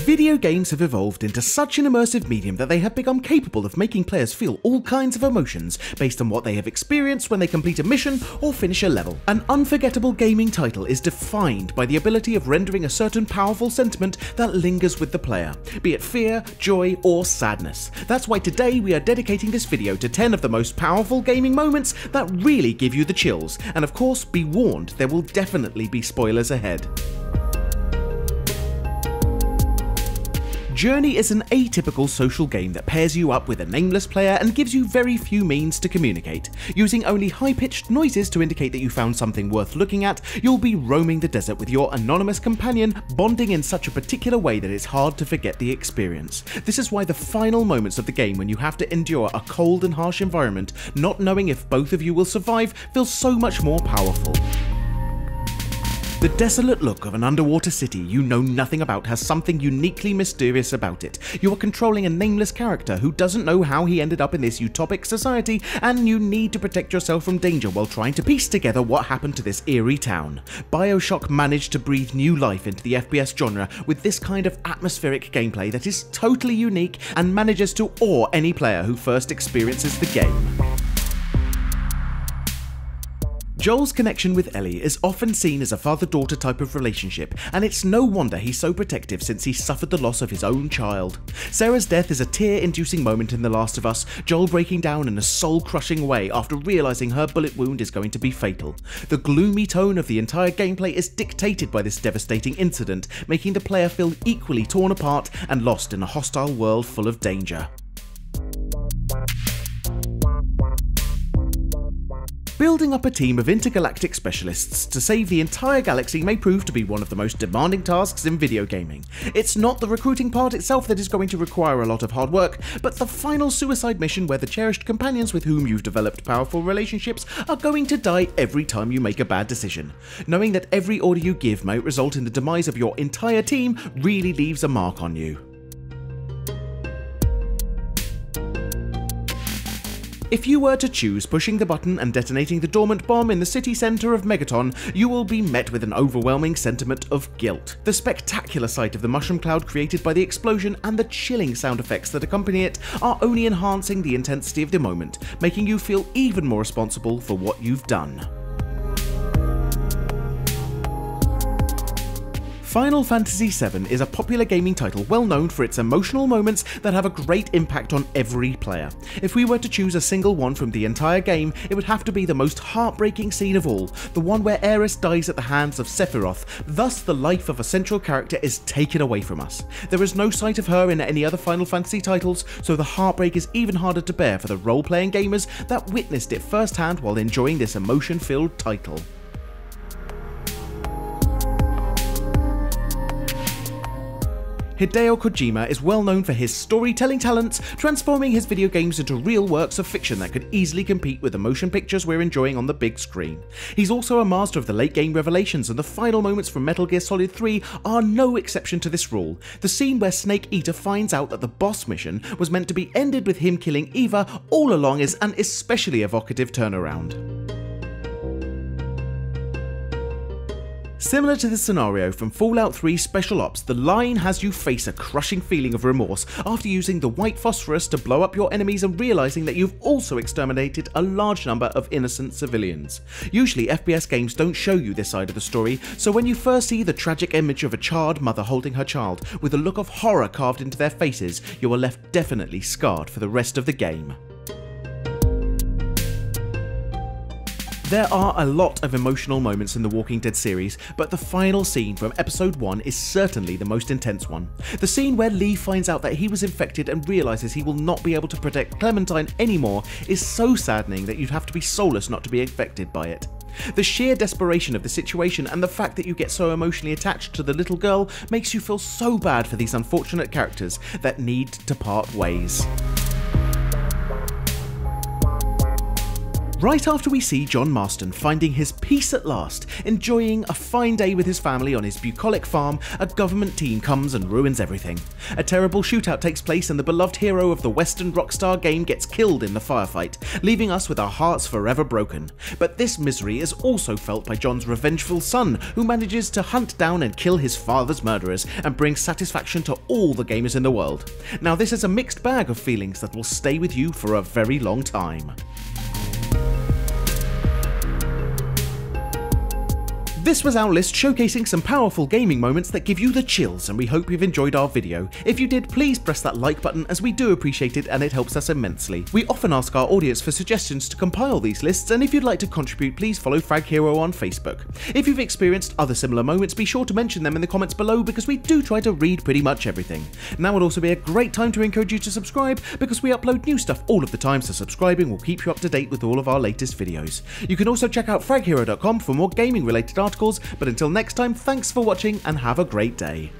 Video games have evolved into such an immersive medium that they have become capable of making players feel all kinds of emotions based on what they have experienced when they complete a mission or finish a level. An unforgettable gaming title is defined by the ability of rendering a certain powerful sentiment that lingers with the player, be it fear, joy, or sadness. That's why today we are dedicating this video to 10 of the most powerful gaming moments that really give you the chills, and of course be warned, there will definitely be spoilers ahead. Journey is an atypical social game that pairs you up with a nameless player and gives you very few means to communicate. Using only high-pitched noises to indicate that you found something worth looking at, you'll be roaming the desert with your anonymous companion, bonding in such a particular way that it's hard to forget the experience. This is why the final moments of the game, when you have to endure a cold and harsh environment, not knowing if both of you will survive, feels so much more powerful. The desolate look of an underwater city you know nothing about has something uniquely mysterious about it. You are controlling a nameless character who doesn't know how he ended up in this utopic society, and you need to protect yourself from danger while trying to piece together what happened to this eerie town. BIOSHOCK managed to breathe new life into the FPS genre with this kind of atmospheric gameplay that is totally unique and manages to awe any player who first experiences the game. Joel's connection with Ellie is often seen as a father-daughter type of relationship, and it's no wonder he's so protective since he suffered the loss of his own child. Sarah's death is a tear-inducing moment in The Last of Us, Joel breaking down in a soul-crushing way after realising her bullet wound is going to be fatal. The gloomy tone of the entire gameplay is dictated by this devastating incident, making the player feel equally torn apart and lost in a hostile world full of danger. Building up a team of intergalactic specialists to save the entire galaxy may prove to be one of the most demanding tasks in video gaming. It's not the recruiting part itself that is going to require a lot of hard work, but the final suicide mission where the cherished companions with whom you've developed powerful relationships are going to die every time you make a bad decision. Knowing that every order you give might result in the demise of your entire team really leaves a mark on you. If you were to choose pushing the button and detonating the dormant bomb in the city centre of Megaton, you will be met with an overwhelming sentiment of guilt. The spectacular sight of the mushroom cloud created by the explosion and the chilling sound effects that accompany it are only enhancing the intensity of the moment, making you feel even more responsible for what you've done. Final Fantasy VII is a popular gaming title well known for its emotional moments that have a great impact on every player. If we were to choose a single one from the entire game, it would have to be the most heartbreaking scene of all, the one where AERITH dies at the hands of Sephiroth, thus the life of a central character is taken away from us. There is no sight of her in any other Final Fantasy titles, so the heartbreak is even harder to bear for the role-playing gamers that witnessed it firsthand while enjoying this emotion-filled title. Hideo Kojima is well known for his storytelling talents, transforming his video games into real works of fiction that could easily compete with the motion pictures we're enjoying on the big screen. He's also a master of the late game revelations, and the final moments from Metal Gear Solid 3 are no exception to this rule. The scene where Snake Eater finds out that the boss mission was meant to be ended with him killing Eva all along is an especially evocative turnaround. Similar to the scenario from Fallout 3 Special Ops, the line has you face a crushing feeling of remorse after using the white phosphorus to blow up your enemies and realising that you've also exterminated a large number of innocent civilians. Usually FPS games don't show you this side of the story, so when you first see the tragic image of a charred mother holding her child with a look of horror carved into their faces, you are left definitely scarred for the rest of the game. There are a lot of emotional moments in the Walking Dead series, but the final scene from episode 1 is certainly the most intense one. The scene where Lee finds out that he was infected and realises he will not be able to protect Clementine anymore is so saddening that you'd have to be soulless not to be affected by it. The sheer desperation of the situation and the fact that you get so emotionally attached to the little girl makes you feel so bad for these unfortunate characters that need to part ways. Right after we see John Marston finding his peace at last, enjoying a fine day with his family on his bucolic farm, a government team comes and ruins everything. A terrible shootout takes place and the beloved hero of the Western Rockstar game gets killed in the firefight, leaving us with our hearts forever broken. But this misery is also felt by John's revengeful son, who manages to hunt down and kill his father's murderers and bring satisfaction to all the gamers in the world. Now this is a mixed bag of feelings that will stay with you for a very long time. This was our list showcasing some powerful gaming moments that give you the chills, and we hope you've enjoyed our video. If you did, please press that like button as we do appreciate it and it helps us immensely. We often ask our audience for suggestions to compile these lists, and if you'd like to contribute, please follow Frag Hero on Facebook. If you've experienced other similar moments, be sure to mention them in the comments below because we do try to read pretty much everything. Now would also be a great time to encourage you to subscribe because we upload new stuff all of the time, so subscribing will keep you up to date with all of our latest videos. You can also check out fraghero.com for more gaming related articles, but until next time, thanks for watching and have a great day.